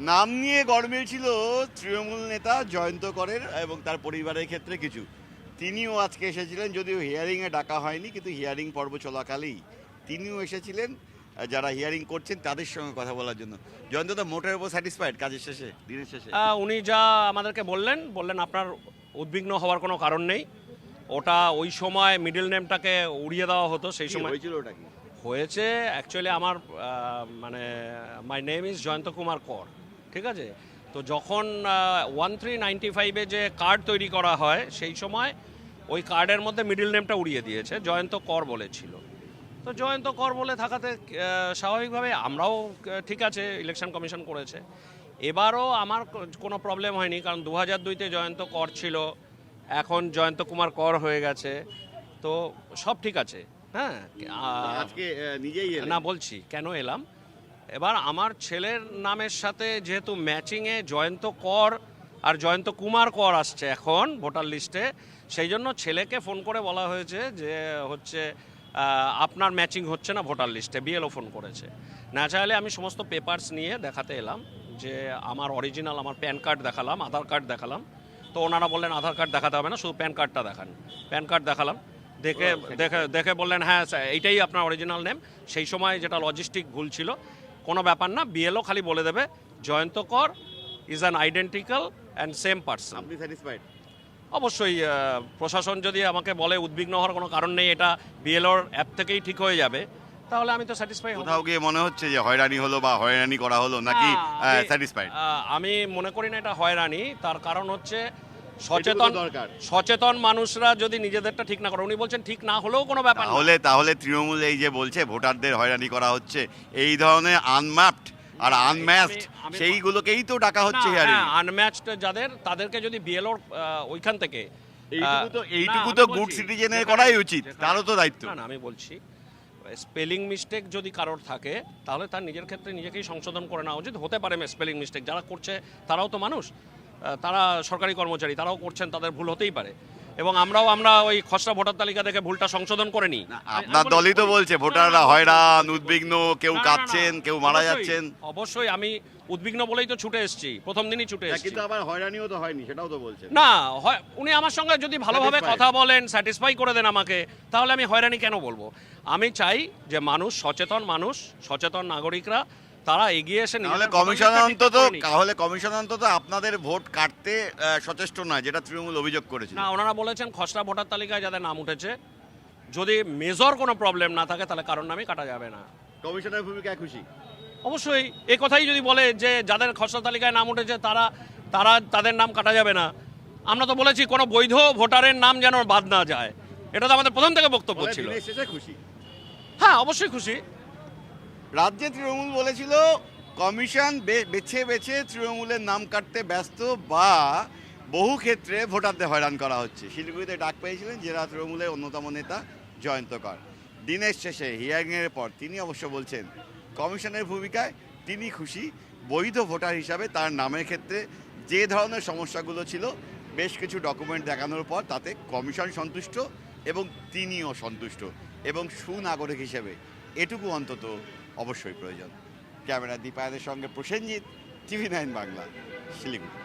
নাম নিয়ে গরমিল ছিল তৃণমূল নেতা জয়ন্ত করের এবং তার পরিবারের ক্ষেত্রে কিছু। তিনিও আজকে এসেছিলেন, যদিও হিয়ারিংয়ে ডাকা হয়নি, কিন্তু হিয়ারিং পর্ব চলাকালেই তিনিও এসেছিলেন যারা হিয়ারিং করছেন তাদের সঙ্গে কথা বলার জন্য। জয়ন্তদা মোটের উপর স্যাটিসফাইড কাজের শেষে, দিনের শেষে? উনি যা আমাদেরকে বললেন আপনার উদ্বিগ্ন হওয়ার কোনো কারণ নেই। ওটা ওই সময় মিডল নেমটাকে উড়িয়ে দেওয়া হতো, সেই সময় হয়েছিল ওটা কি হয়েছে। অ্যাকচুয়ালি আমার মানে my name is Jayanta Kumar কর, ঠিক আছে? তো যখন 1395-এ যে কার্ড তৈরি করা হয় সেই সময় ওই কার্ডের মধ্যে মিডল নেমটা উড়িয়ে দিয়েছে, জয়ন্ত কর বলেছিল। তো জয়ন্ত কর বলে থাকাতে স্বাভাবিকভাবে আমরাও ঠিক আছে, ইলেকশন কমিশন করেছে। এবারও আমার কোনো প্রবলেম হয়নি, কারণ 2002-তে জয়ন্ত কর ছিল, এখন জয়ন্ত কুমার কর হয়ে গেছে, তো সব ঠিক আছে। হ্যাঁ, আজকে নিজেই এলেন? না, বলছি কেন এলাম। এবার আমার ছেলের নামের সাথে যেহেতু ম্যাচিংয়ে জয়ন্ত কর আর জয়ন্ত কুমার কর আসছে এখন ভোটার লিস্টে, সেই জন্য ছেলেকে ফোন করে বলা হয়েছে যে হচ্ছে আপনার ম্যাচিং হচ্ছে না ভোটার লিস্টে। বিএলও ফোন করেছে। ন্যাচারালি আমি সমস্ত পেপারস নিয়ে দেখাতে এলাম, যে আমার অরিজিনাল আমার প্যান কার্ড দেখালাম, আধার কার্ড দেখালাম। তো ওনারা বললেন আধার কার্ড দেখাতে হবে না, শুধু প্যান কার্ডটা দেখান। প্যান কার্ড দেখালাম, দেখে দেখে দেখে বললেন হ্যাঁ এইটাই আপনার অরিজিনাল নেম। সেই সময় যেটা লজিস্টিক ভুল ছিল, কোনো ব্যাপার না, বিএলও খালি বলে দেবে জয়ন্ত কর is an identical and same person. আপনি স্যাটিসফাইড? অবশ্যই প্রশাসন যদি আমাকে বলে উদ্বিগ্ন হওয়ার কোনো কারণ নেই, এটা বিএলওর অ্যাপ থেকেই ঠিক হয়ে যাবে, তাহলে আমি তো স্যাটিসফাই হব। কোথাও গিয়ে মনে হচ্ছে যে হয়রানি হলো বা হয়রানি করা হলো নাকি স্যাটিসফাইড? আমি মনে করি না এটা হয়রানি। তার কারণ হচ্ছে সচেতন দরকার। সচেতন মানুষরা যদি নিজেদেরটা ঠিক না করে, উনি বলছেন ঠিক না হলেও কোনো ব্যাপার না। তাহলে তৃণমূল এই যে বলছে ভোটারদের হয়রানি করা হচ্ছে, এই ধরনের আনম্যাপড আর আনম্যাচড সেইগুলোকেই তো ডাকা হচ্ছে হিয়ারিং। আনম্যাচড যাদের, তাদেরকে যদি বিএলওর ওইখান থেকে এইটুকু তো গুড সিটিজেনের করাই উচিত, তারও তো দায়িত্ব। না, আমি বলছি স্পেলিং মিস্টেক যদি কারোর থাকে তাহলে তার নিজের ক্ষেত্রে নিজেকেই সংশোধন করে নেওয়া উচিত। হতে পারে স্পেলিং মিস্টেক, যারা করছে তারাও তো মানুষ, তারা সরকারি কর্মচারী, তারাও করছেন, তাদের ভুল হতেই পারে। এবং আমরা ওই খসড়া ভোটার তালিকা দেখে ভুলটা সংশোধন করে নিই। আপনার দলই তো বলছে ভোটাররা হয়রান, উদ্বিগ্ন, কেউ কাঁদছেন, কেউ মারা যাচ্ছেন। অবশ্যই আমি উদ্বিগ্ন বলেই তো ছুটে এসেছি, প্রথম দিনই ছুটে এসেছি। কিন্তু আবার হয়রানিও তো হয়নি, সেটাও তো বলছেন। না, উনি আমার সঙ্গে যদি ভালোভাবে কথা বলেন, স্যাটিসফাই করে দেন আমাকে, তাহলে আমি হয়রানি কেন বলবো? আমি চাই যে সচেতন নাগরিকরা তারা এগিয়ে এসে কমিশন অন্তত আপনাদের ভোট কাটতে সচেষ্ট নয়, যেটা তৃণমূল অভিযোগ করেছে। না, ওনারা বলেছেন খসড়া ভোটার তালিকায় যাদের নাম উঠেছে, যদি মেজর কোনো প্রবলেম না থাকে তাহলে কারোর নামই কাটা যাবে না। কমিশনের ভূমিকায় খুশি? অবশ্যই। এই কথাই যদি বলে যে যাদের খসড়া তালিকায় নাম উঠেছে তাদের নাম কাটা যাবে না, আমরা তো বলেছি কোনো বৈধ ভোটারের নাম যেন বাদ না যায়, এটা তো আমাদের প্রথম থেকে বক্তব্য ছিল। খুশি? হ্যাঁ, অবশ্যই খুশি। রাজ্যে তৃণমূল বলেছিল কমিশন বেছে বেছে তৃণমূলের নাম কাটতে ব্যস্ত, বা বহু ক্ষেত্রে ভোটারদের হয়রান করা হচ্ছে। শিলিগুড়িতে ডাক পেয়েছিলেন জেলা তৃণমূলের অন্যতম নেতা জয়ন্ত কর। দিনের শেষে হিয়ারিংয়ের পর তিনি অবশ্য বলছেন কমিশনের ভূমিকায় তিনি খুশি। বৈধ ভোটার হিসাবে তার নামের ক্ষেত্রে যে ধরনের সমস্যাগুলো ছিল, বেশ কিছু ডকুমেন্ট দেখানোর পর তাতে কমিশন সন্তুষ্ট এবং তিনিও সন্তুষ্ট, এবং সুনাগরিক হিসেবে এটুকু অন্তত অবশ্যই প্রয়োজন। ক্যামেরা দীপায়নের সঙ্গে প্রসেনজিৎ, TV9 বাংলা, শিলিগুড়ি।